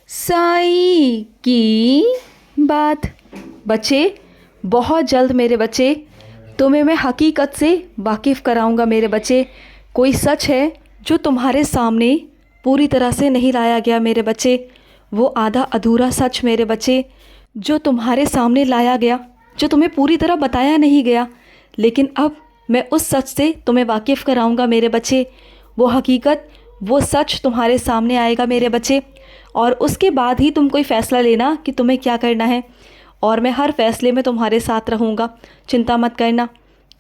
साईं की बात। बच्चे, बहुत जल्द मेरे बच्चे तुम्हें मैं हकीकत से वाकिफ़ कराऊंगा मेरे बच्चे। कोई सच है जो तुम्हारे सामने पूरी तरह से नहीं लाया गया मेरे बच्चे। वो आधा अधूरा सच मेरे बच्चे जो तुम्हारे सामने लाया गया, जो तुम्हें पूरी तरह बताया नहीं गया, लेकिन अब मैं उस सच से तुम्हें वाकिफ़ कराऊंगा मेरे बच्चे। वो हकीकत, वो सच तुम्हारे सामने आएगा मेरे बच्चे, और उसके बाद ही तुम कोई फ़ैसला लेना कि तुम्हें क्या करना है। और मैं हर फैसले में तुम्हारे साथ रहूँगा, चिंता मत करना।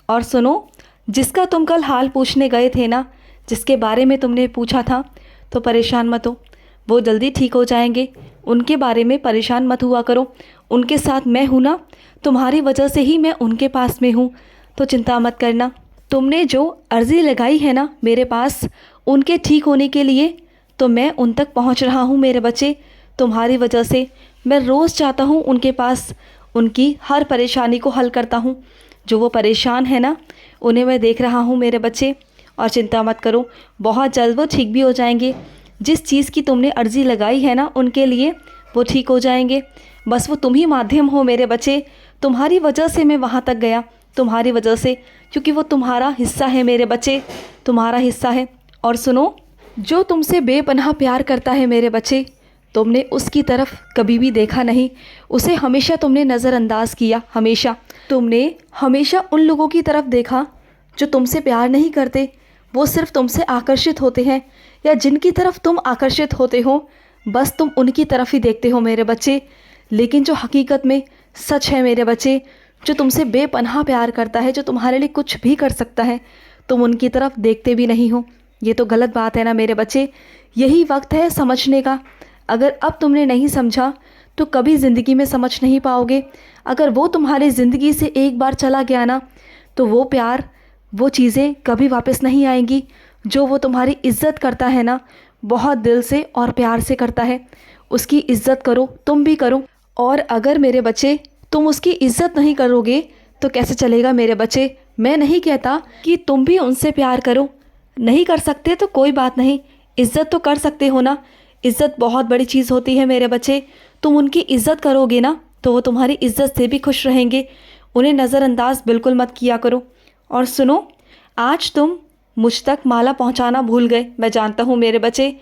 और सुनो, जिसका तुम कल हाल पूछने गए थे ना, जिसके बारे में तुमने पूछा था, तो परेशान मत हो, वो जल्दी ठीक हो जाएंगे। उनके बारे में परेशान मत हुआ करो, उनके साथ मैं हूँ ना, तुम्हारी वजह से ही मैं उनके पास में हूँ, तो चिंता मत करना। तुमने जो अर्ज़ी लगाई है ना मेरे पास उनके ठीक होने के लिए, तो मैं उन तक पहुँच रहा हूँ मेरे बच्चे। तुम्हारी वजह से मैं रोज़ जाता हूँ उनके पास, उनकी हर परेशानी को हल करता हूँ। जो वो परेशान है ना, उन्हें मैं देख रहा हूँ मेरे बच्चे। और चिंता मत करो, बहुत जल्द वो ठीक भी हो जाएंगे। जिस चीज़ की तुमने अर्ज़ी लगाई है ना उनके लिए, वो ठीक हो जाएंगे। बस वो तुम ही माध्यम हो मेरे बच्चे। तुम्हारी वजह से मैं वहाँ तक गया, तुम्हारी वजह से, क्योंकि वो तुम्हारा हिस्सा है मेरे बच्चे, तुम्हारा हिस्सा है। और सुनो, जो तुमसे बेपनाह प्यार करता है मेरे बच्चे, तुमने उसकी तरफ कभी भी देखा नहीं, उसे हमेशा तुमने नज़रअंदाज किया। हमेशा तुमने हमेशा उन लोगों की तरफ देखा जो तुमसे प्यार नहीं करते, वो सिर्फ तुमसे आकर्षित होते हैं, या जिनकी तरफ तुम आकर्षित होते हो बस तुम उनकी तरफ ही देखते हो मेरे बच्चे। लेकिन जो हकीकत में सच है मेरे बच्चे, जो तुमसे बेपनाह प्यार करता है, जो तुम्हारे लिए कुछ भी कर सकता है, तुम उनकी तरफ देखते भी नहीं हो। ये तो गलत बात है ना मेरे बच्चे। यही वक्त है समझने का। अगर अब तुमने नहीं समझा तो कभी ज़िंदगी में समझ नहीं पाओगे। अगर वो तुम्हारी ज़िंदगी से एक बार चला गया ना, तो वो प्यार, वो चीज़ें कभी वापस नहीं आएंगी। जो वो तुम्हारी इज़्ज़त करता है ना, बहुत दिल से और प्यार से करता है, उसकी इज़्ज़त करो, तुम भी करो। और अगर मेरे बच्चे तुम उसकी इज़्ज़त नहीं करोगे तो कैसे चलेगा मेरे बच्चे। मैं नहीं कहता कि तुम भी उनसे प्यार करो, नहीं कर सकते तो कोई बात नहीं, इज़्ज़त तो कर सकते हो ना। इज़्ज़त बहुत बड़ी चीज़ होती है मेरे बच्चे। तुम उनकी इज़्ज़त करोगे ना तो वो तुम्हारी इज़्ज़त से भी खुश रहेंगे। उन्हें नज़रअंदाज बिल्कुल मत किया करो। और सुनो, आज तुम मुझ तक माला पहुंचाना भूल गए, मैं जानता हूँ मेरे बच्चे।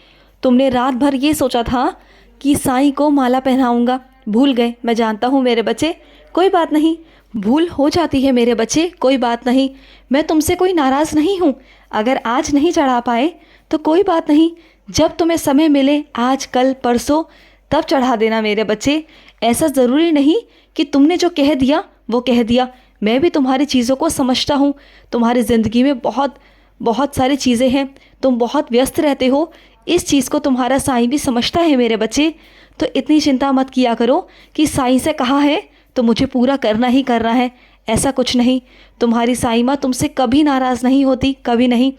तुमने रात भर ये सोचा था कि साईं को माला पहनाऊंगा, भूल गए, मैं जानता हूँ मेरे बच्चे। कोई बात नहीं, भूल हो जाती है मेरे बच्चे, कोई बात नहीं। मैं तुमसे कोई नाराज़ नहीं हूँ। अगर आज नहीं चढ़ा पाए तो कोई बात नहीं, जब तुम्हें समय मिले, आज कल परसों, तब चढ़ा देना मेरे बच्चे। ऐसा ज़रूरी नहीं कि तुमने जो कह दिया वो कह दिया। मैं भी तुम्हारी चीज़ों को समझता हूँ। तुम्हारी ज़िंदगी में बहुत बहुत सारी चीज़ें हैं, तुम बहुत व्यस्त रहते हो, इस चीज़ को तुम्हारा साईं भी समझता है मेरे बच्चे। तो इतनी चिंता मत किया करो कि साईं से कहा है तो मुझे पूरा करना ही करना है, ऐसा कुछ नहीं। तुम्हारी साईं माँ तुमसे कभी नाराज़ नहीं होती, कभी नहीं।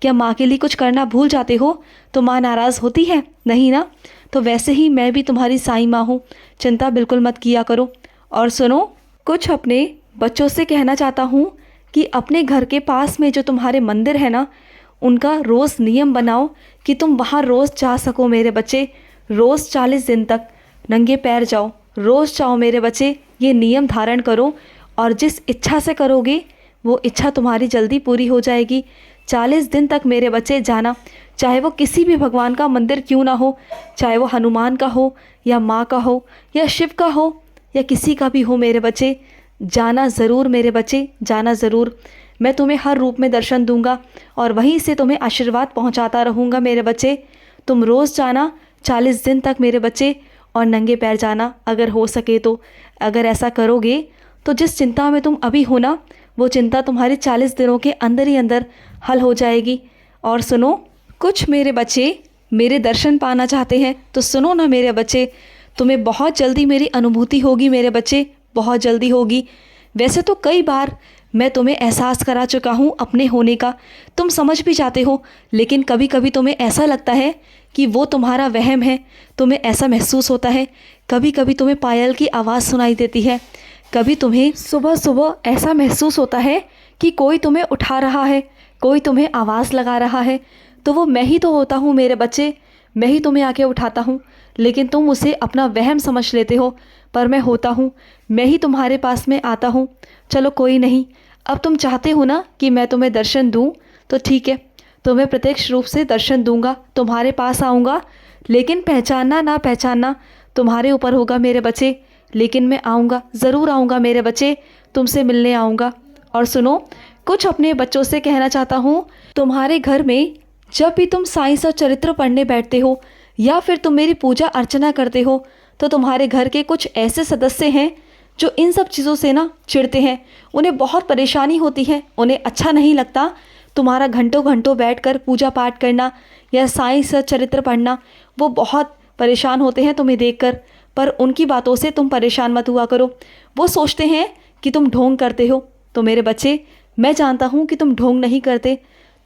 क्या माँ के लिए कुछ करना भूल जाते हो तो माँ नाराज़ होती है? नहीं ना। तो वैसे ही मैं भी तुम्हारी साईं माँ हूँ, चिंता बिल्कुल मत किया करो। और सुनो, कुछ अपने बच्चों से कहना चाहता हूँ कि अपने घर के पास में जो तुम्हारे मंदिर है ना, उनका रोज़ नियम बनाओ कि तुम वहाँ रोज़ जा सको मेरे बच्चे। रोज़ 40 दिन तक नंगे पैर जाओ, रोज़ जाओ मेरे बच्चे। ये नियम धारण करो, और जिस इच्छा से करोगे वो इच्छा तुम्हारी जल्दी पूरी हो जाएगी। 40 दिन तक मेरे बच्चे जाना, चाहे वो किसी भी भगवान का मंदिर क्यों ना हो, चाहे वो हनुमान का हो, या माँ का हो, या शिव का हो, या किसी का भी हो मेरे बच्चे, जाना ज़रूर मेरे बच्चे, जाना ज़रूर। मैं तुम्हें हर रूप में दर्शन दूंगा और वहीं से तुम्हें आशीर्वाद पहुंचाता रहूँगा मेरे बच्चे। तुम रोज़ जाना 40 दिन तक मेरे बच्चे, और नंगे पैर जाना अगर हो सके तो। अगर ऐसा करोगे तो जिस चिंता में तुम अभी हो ना, वो चिंता तुम्हारी 40 दिनों के अंदर ही अंदर हल हो जाएगी। और सुनो, कुछ मेरे बच्चे मेरे दर्शन पाना चाहते हैं, तो सुनो ना मेरे बच्चे, तुम्हें बहुत जल्दी मेरी अनुभूति होगी मेरे बच्चे, बहुत जल्दी होगी। वैसे तो कई बार मैं तुम्हें एहसास करा चुका हूँ अपने होने का, तुम समझ भी जाते हो, लेकिन कभी कभी तुम्हें ऐसा लगता है कि वो तुम्हारा वहम है, तुम्हें ऐसा महसूस होता है। कभी कभी तुम्हें पायल की आवाज़ सुनाई देती है, कभी तुम्हें सुबह सुबह ऐसा महसूस होता है कि कोई तुम्हें उठा रहा है, कोई तुम्हें आवाज़ लगा रहा है। तो वो मैं ही तो होता हूँ मेरे बच्चे, मैं ही तुम्हें आके उठाता हूँ। लेकिन तुम उसे अपना वहम समझ लेते हो। पर मैं होता हूँ, मैं ही तुम्हारे पास में आता हूँ। चलो कोई नहीं, अब तुम चाहते हो ना कि मैं तुम्हें दर्शन दूँ, तो ठीक है, तुम्हें प्रत्यक्ष रूप से दर्शन दूंगा, तुम्हारे पास आऊँगा। लेकिन पहचानना ना पहचानना तुम्हारे ऊपर होगा मेरे बच्चे। लेकिन मैं आऊँगा, ज़रूर आऊँगा मेरे बच्चे, तुमसे मिलने आऊँगा। और सुनो, कुछ अपने बच्चों से कहना चाहता हूँ। तुम्हारे घर में जब भी तुम साइंस और चरित्र पढ़ने बैठते हो या फिर तुम मेरी पूजा अर्चना करते हो, तो तुम्हारे घर के कुछ ऐसे सदस्य हैं जो इन सब चीज़ों से ना चिढ़ते हैं। उन्हें बहुत परेशानी होती है, उन्हें अच्छा नहीं लगता तुम्हारा घंटों घंटों बैठकर पूजा पाठ करना या साइंस और चरित्र पढ़ना। वो बहुत परेशान होते हैं तुम्हें देखकर। पर उनकी बातों से तुम परेशान मत हुआ करो। वो सोचते हैं कि तुम ढोंग करते हो। तो मेरे बच्चे, मैं जानता हूँ कि तुम ढोंग नहीं करते।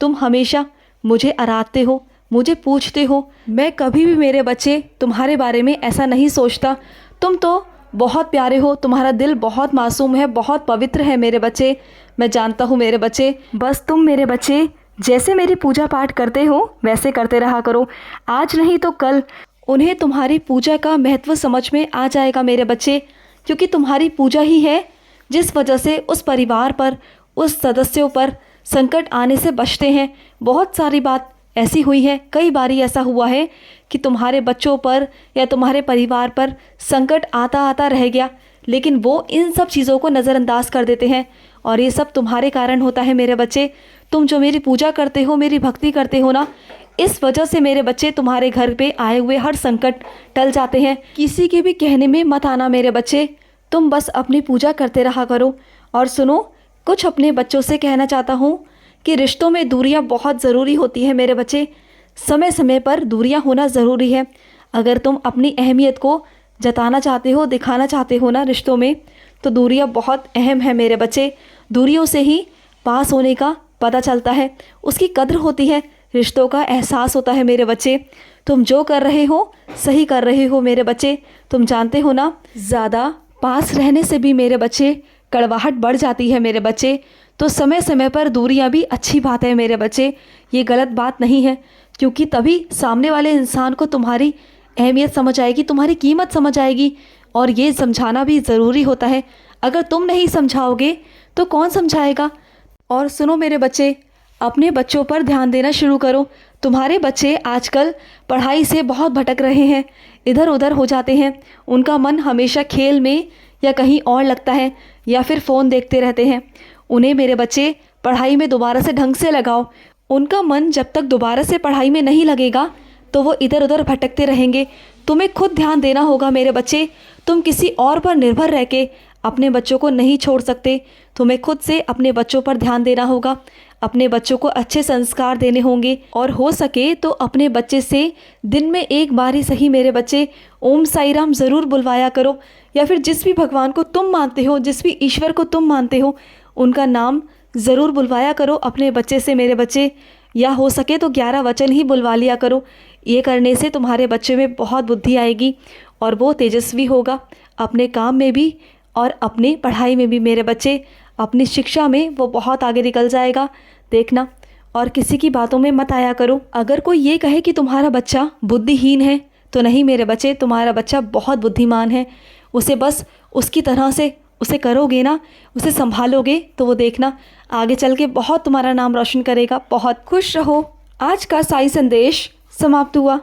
तुम हमेशा मुझे आराधते हो, मुझे पूछते हो। मैं कभी भी मेरे बच्चे तुम्हारे बारे में ऐसा नहीं सोचता। तुम तो बहुत प्यारे हो, तुम्हारा दिल बहुत मासूम है, बहुत पवित्र है मेरे बच्चे। मैं जानता हूँ मेरे बच्चे, बस तुम मेरे बच्चे जैसे मेरी पूजा पाठ करते हो वैसे करते रहा करो। आज नहीं तो कल उन्हें तुम्हारी पूजा का महत्व समझ में आ जाएगा मेरे बच्चे। क्योंकि तुम्हारी पूजा ही है जिस वजह से उस परिवार पर, उस सदस्यों पर संकट आने से बचते हैं। बहुत सारी बात ऐसी हुई है, कई बारी ऐसा हुआ है कि तुम्हारे बच्चों पर या तुम्हारे परिवार पर संकट आता आता रह गया, लेकिन वो इन सब चीज़ों को नज़रअंदाज कर देते हैं। और ये सब तुम्हारे कारण होता है मेरे बच्चे। तुम जो मेरी पूजा करते हो, मेरी भक्ति करते हो ना, इस वजह से मेरे बच्चे तुम्हारे घर पे आए हुए हर संकट टल जाते हैं। किसी के भी कहने में मत आना मेरे बच्चे, तुम बस अपनी पूजा करते रहा करो। और सुनो, कुछ अपने बच्चों से कहना चाहता हूँ कि रिश्तों में दूरियाँ बहुत ज़रूरी होती हैं मेरे बच्चे। समय समय पर दूरियाँ होना ज़रूरी है। अगर तुम अपनी अहमियत को जताना चाहते हो, दिखाना चाहते हो ना रिश्तों में, तो दूरियाँ बहुत अहम है मेरे बच्चे। दूरियों से ही पास होने का पता चलता है, उसकी कद्र होती है, रिश्तों का एहसास होता है मेरे बच्चे। तुम जो कर रहे हो सही कर रहे हो मेरे बच्चे। तुम जानते हो ना, ज़्यादा पास रहने से भी मेरे बच्चे कड़वाहट बढ़ जाती है मेरे बच्चे। तो समय समय पर दूरियां भी अच्छी बात है मेरे बच्चे, ये गलत बात नहीं है। क्योंकि तभी सामने वाले इंसान को तुम्हारी अहमियत समझ आएगी, तुम्हारी कीमत समझ आएगी। और ये समझाना भी ज़रूरी होता है। अगर तुम नहीं समझाओगे तो कौन समझाएगा। और सुनो मेरे बच्चे, अपने बच्चों पर ध्यान देना शुरू करो। तुम्हारे बच्चे आजकल पढ़ाई से बहुत भटक रहे हैं, इधर उधर हो जाते हैं। उनका मन हमेशा खेल में या कहीं और लगता है, या फिर फ़ोन देखते रहते हैं। उन्हें मेरे बच्चे पढ़ाई में दोबारा से ढंग से लगाओ। उनका मन जब तक दोबारा से पढ़ाई में नहीं लगेगा तो वो इधर उधर भटकते रहेंगे। तुम्हें खुद ध्यान देना होगा मेरे बच्चे। तुम किसी और पर निर्भर रह के अपने बच्चों को नहीं छोड़ सकते। तुम्हें खुद से अपने बच्चों पर ध्यान देना होगा, अपने बच्चों को अच्छे संस्कार देने होंगे। और हो सके तो अपने बच्चे से दिन में एक बार ही सही मेरे बच्चे ओम साई राम ज़रूर बुलवाया करो। या फिर जिस भी भगवान को तुम मानते हो, जिस भी ईश्वर को तुम मानते हो, उनका नाम ज़रूर बुलवाया करो अपने बच्चे से मेरे बच्चे। या हो सके तो 11 वचन ही बुलवा लिया करो। ये करने से तुम्हारे बच्चे में बहुत बुद्धि आएगी और वो तेजस्वी होगा अपने काम में भी और अपनी पढ़ाई में भी मेरे बच्चे। अपनी शिक्षा में वो बहुत आगे निकल जाएगा, देखना। और किसी की बातों में मत आया करो। अगर कोई ये कहे कि तुम्हारा बच्चा बुद्धिहीन है, तो नहीं मेरे बच्चे, तुम्हारा बच्चा बहुत बुद्धिमान है। उसे बस उसकी तरह से उसे करोगे ना, उसे संभालोगे, तो वो देखना आगे चल के बहुत तुम्हारा नाम रोशन करेगा। बहुत खुश रहो। आज का साई संदेश समाप्त हुआ।